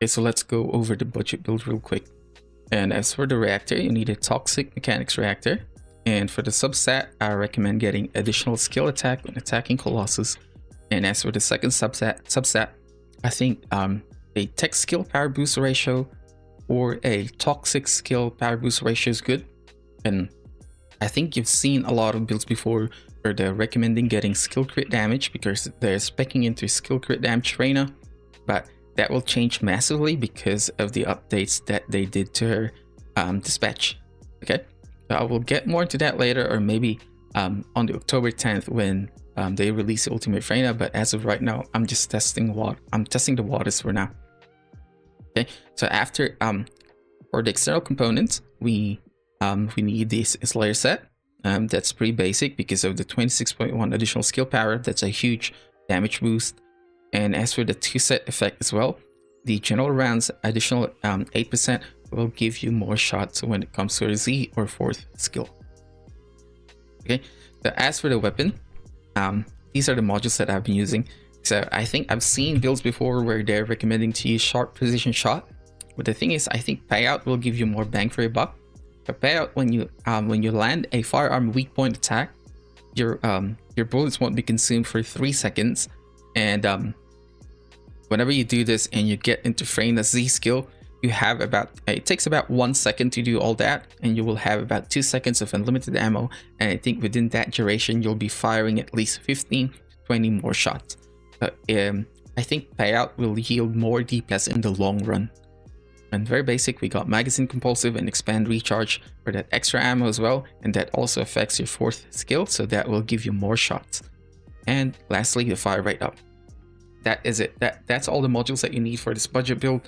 Okay, so let's go over the budget build real quick. And as for the reactor, you need a toxic mechanics reactor. And for the substat, I recommend getting additional skill attack when attacking Colossus. And as for the second substat, I think a tech skill power boost ratio or a toxic skill power boost ratio is good. And I think you've seen a lot of builds before where they're recommending getting skill crit damage because they're speccing into skill crit damage Freyna, but that will change massively because of the updates that they did to her dispatch. Okay, so I will get more into that later, or maybe on the October 10th when they release the Ultimate Freyna. But as of right now, I'm just testing the waters for now. Okay, so after for the external components, we need this Slayer set. That's pretty basic because of the 26.1 additional skill power. That's a huge damage boost. And as for the 2 set effect as well, the general rounds additional 8% will give you more shots when it comes to a Z or 4th skill. Okay, so as for the weapon, these are the modules that I've been using. So I think I've seen builds before where they're recommending to use sharp precision shot, but the thing is, I think Payout will give you more bang for your buck. The Payout, when you land a firearm weak point attack, your bullets won't be consumed for 3 seconds. And whenever you do this and you get into Freyna's Z skill, you have it takes about 1 second to do all that, and you will have about 2 seconds of unlimited ammo. And I think within that duration, you'll be firing at least 15 to 20 more shots. I think Payout will yield more DPS in the long run. And very basic, we got magazine compulsive and expand recharge for that extra ammo as well, and that also affects your 4th skill, so that will give you more shots. And lastly, the fire rate up. That is it. That's all the modules that you need for this budget build.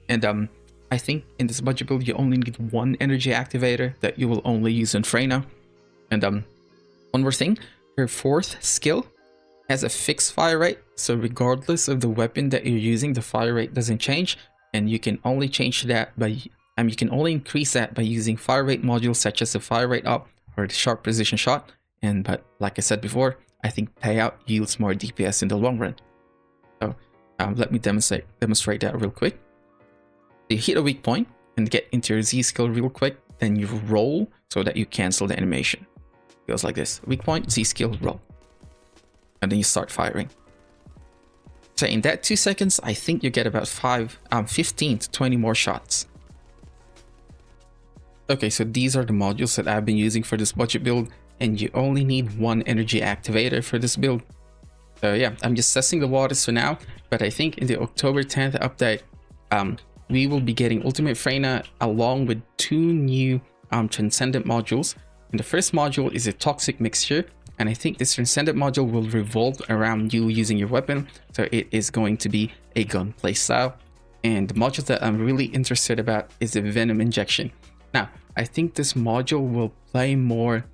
And I think in this budget build you only need 1 energy activator that you will only use in Freyna. And one more thing, her 4th skill has a fixed fire rate, so regardless of the weapon that you're using, the fire rate doesn't change, and you can only change that by you can only increase that by using fire rate modules such as the fire rate up or the sharp precision shot. But like I said before, I think Payout yields more DPS in the long run. So let me demonstrate that real quick. You hit a weak point and get into your Z skill real quick, then you roll so that you cancel the animation. It goes like this: weak point, Z skill, roll, and then you start firing. So in that 2 seconds, I think you get about 15 to 20 more shots. Okay, so these are the modules that I've been using for this budget build, and you only need 1 energy activator for this build. So yeah, I'm just testing the waters for now, but I think in the October 10th update, we will be getting Ultimate Freyna along with 2 new Transcendent modules. And the first module is a toxic mixture, and I think this Transcendent module will revolve around you using your weapon, so it is going to be a gun playstyle. And the module that I'm really interested about is the Venom injection. Now, I think this module will play more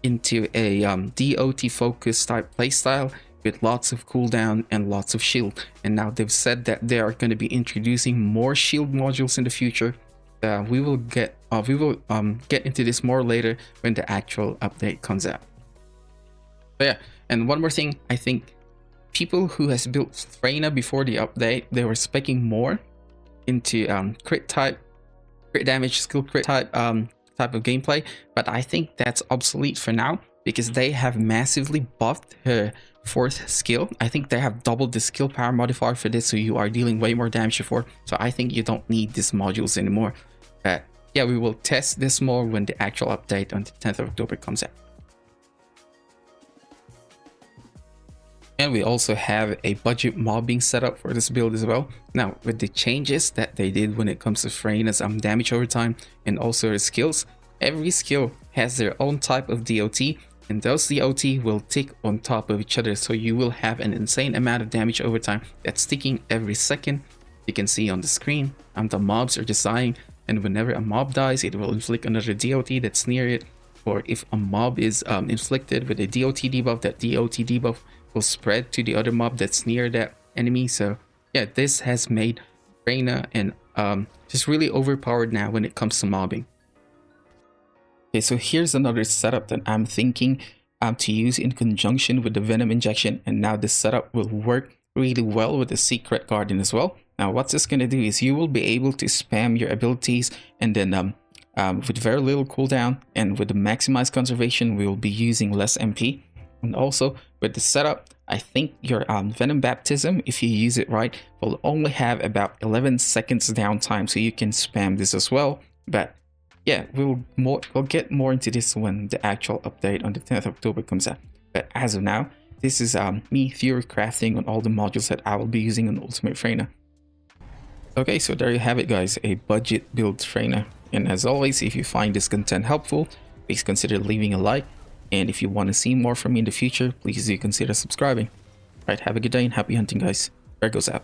into a DOT focused type playstyle with lots of cooldown and lots of shield. And now they've said that they are going to be introducing more shield modules in the future. We will get into this more later when the actual update comes out. But yeah, and one more thing, I think people who has built Freyna before the update, they were speccing more into crit damage, skill crit type of gameplay, but I think that's obsolete for now because they have massively buffed her 4th skill. I think they have doubled the skill power modifier for this, so you are dealing way more damage before. So I think you don't need these modules anymore. But yeah, we will test this more when the actual update on the 10th of October comes out. And we also have a budget mobbing setup for this build as well. Now, with the changes that they did when it comes to Freyna's damage over time and also her skills, every skill has their own type of DOT, and those DOT will tick on top of each other, so you will have an insane amount of damage over time that's ticking every second. You can see on the screen, the mobs are just dying, and whenever a mob dies, it will inflict another DOT that's near it. Or if a mob is inflicted with a DOT debuff, that DOT debuff will spread to the other mob that's near that enemy. So yeah, this has made Freyna and just really overpowered now when it comes to mobbing. Okay, so here's another setup that I'm thinking to use in conjunction with the Venom injection, and now this setup will work really well with the Secret Garden as well. Now what this going to do is you will be able to spam your abilities, and then with very little cooldown and with the maximized conservation, we will be using less MP. And also with the setup, I think your Venom Baptism, if you use it right, will only have about 11 seconds downtime, so you can spam this as well. But yeah, we'll get more into this when the actual update on the 10th of October comes out. But as of now, this is me theory crafting on all the modules that I will be using on Ultimate Freyna. Okay, so there you have it guys, a budget build Freyna. And as always, if you find this content helpful, please consider leaving a like. And if you want to see more from me in the future, please do consider subscribing. Alright, have a good day and happy hunting guys. There goes out.